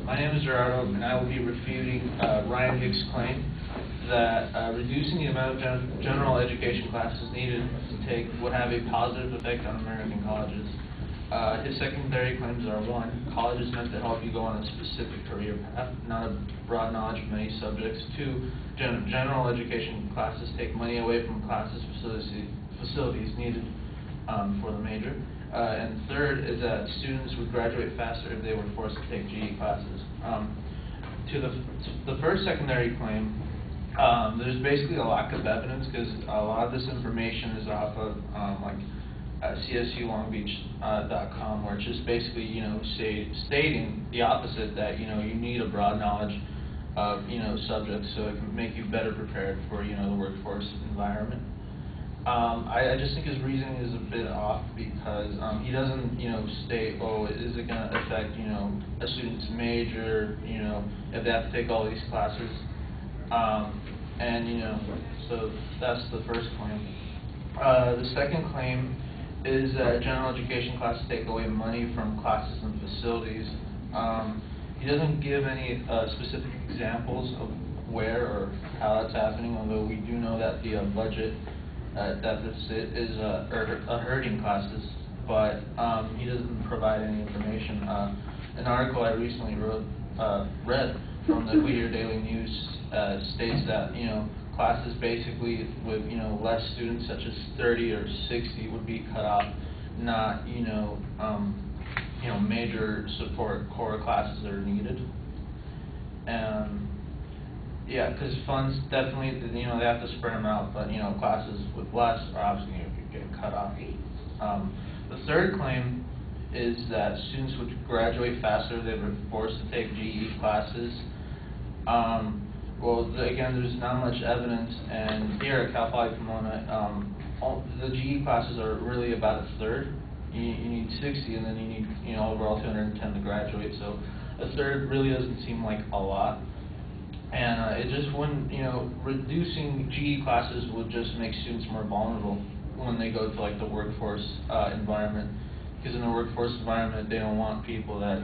My name is Gerardo, and I will be refuting Ryan Hicks' claim that reducing the amount of general education classes needed to take would have a positive effect on American colleges. His secondary claims are: 1, college is meant to help you go on a specific career path, not a broad knowledge of many subjects. 2, general education classes take money away from classes facilities needed for the major. And third is that students would graduate faster if they were forced to take GE classes. To the first secondary claim, there's basically a lack of evidence because a lot of this information is off of CSULongBeach.com, where it's just basically stating the opposite, that you need a broad knowledge of subjects so it can make you better prepared for the workforce environment. I just think his reasoning is a bit off because he doesn't state, oh, is it going to affect a student's major, if they have to take all these classes, so that's the first claim. The second claim is that general education classes take away money from classes and facilities. He doesn't give any specific examples of where or how that's happening, although we do know that the budget deficit is hurting classes, but he doesn't provide any information. An article I recently read from the Whittier Daily News states that classes basically with less students, such as 30 or 60, would be cut off, not major support core classes that are needed. Yeah, because funds definitely, they have to spread them out, but classes with less are obviously going to get cut off. The third claim is that students would graduate faster if they were forced to take GE classes. Well, again, there's not much evidence, and here at Cal Poly Pomona, the GE classes are really about a third. You need 60, and then you need overall 210 to graduate. So a third really doesn't seem like a lot. And it just wouldn't, reducing GE classes would just make students more vulnerable when they go to the workforce environment. Because in the workforce environment, they don't want people that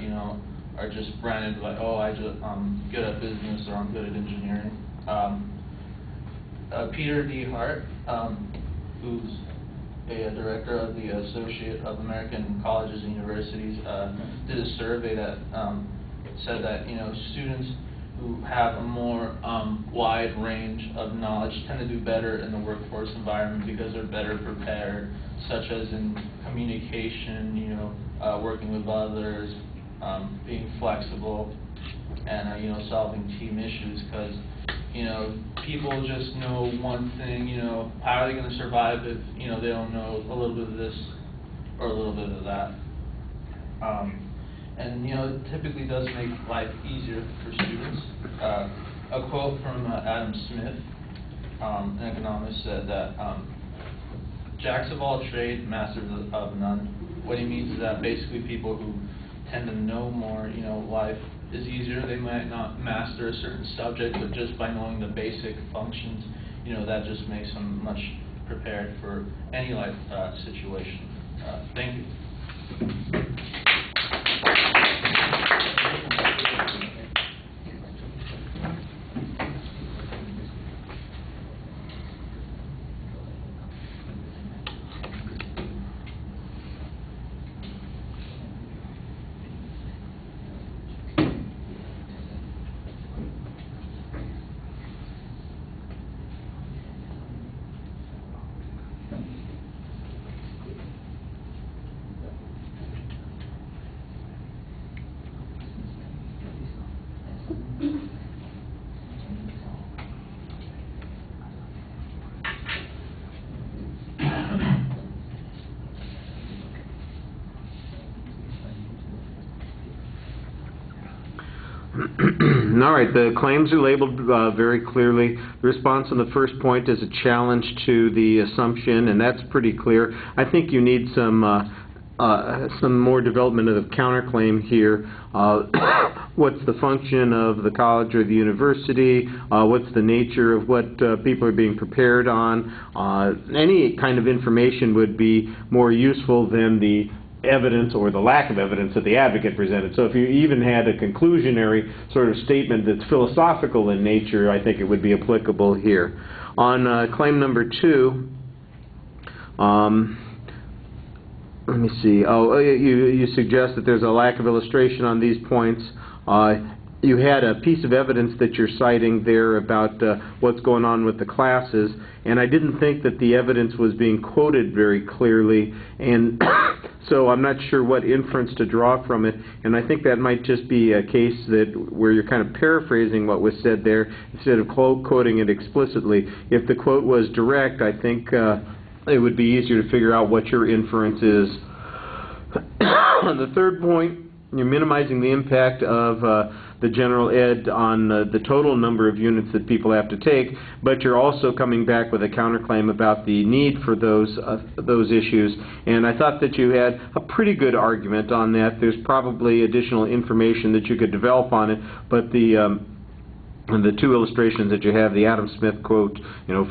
are just branded like, oh, I'm good at business or I'm good at engineering. Peter D. Hart, who's a director of the Associate of American Colleges and Universities, did a survey that said that students who have a more wide range of knowledge tend to do better in the workforce environment because they're better prepared, such as in communication, working with others, being flexible, and solving team issues. Because people just know one thing. How are they going to survive if they don't know a little bit of this or a little bit of that? And it typically does make life easier for students. A quote from Adam Smith, an economist, said that jacks of all trade, masters of none. What he means is that basically people who tend to know more, life is easier. They might not master a certain subject, but just by knowing the basic functions, that just makes them much prepared for any life situation. Thank you. All right, the claims are labeled very clearly. The response on the first point is a challenge to the assumption, and that's pretty clear. I think you need some more development of the counterclaim here. What's the function of the college or the university? What's the nature of what people are being prepared on? Any kind of information would be more useful than the evidence or the lack of evidence that the advocate presented. So if you even had a conclusionary sort of statement that's philosophical in nature, I think it would be applicable here. On claim number 2, let me see. You suggest that there's a lack of illustration on these points. You had a piece of evidence that you're citing there about what's going on with the classes, and I didn't think that the evidence was being quoted very clearly, and so I'm not sure what inference to draw from it, and I think that might just be a case where you're kind of paraphrasing what was said there instead of quoting it explicitly. If the quote was direct, I think it would be easier to figure out what your inference is. On the third point, you're minimizing the impact of the general ed on the total number of units that people have to take, but you're also coming back with a counterclaim about the need for those issues. And I thought that you had a pretty good argument on that. There's probably additional information that you could develop on it, but the 2 illustrations that you have, the Adam Smith quote,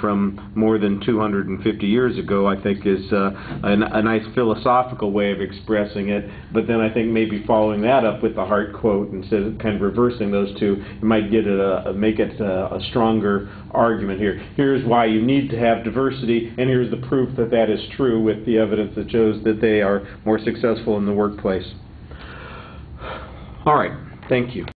from more than 250 years ago, I think is a nice philosophical way of expressing it. But then I think maybe following that up with the Hart quote instead of kind of reversing those two, it might make it a stronger argument here. Here's why you need to have diversity, and here's the proof that that is true with the evidence that shows that they are more successful in the workplace. All right. Thank you.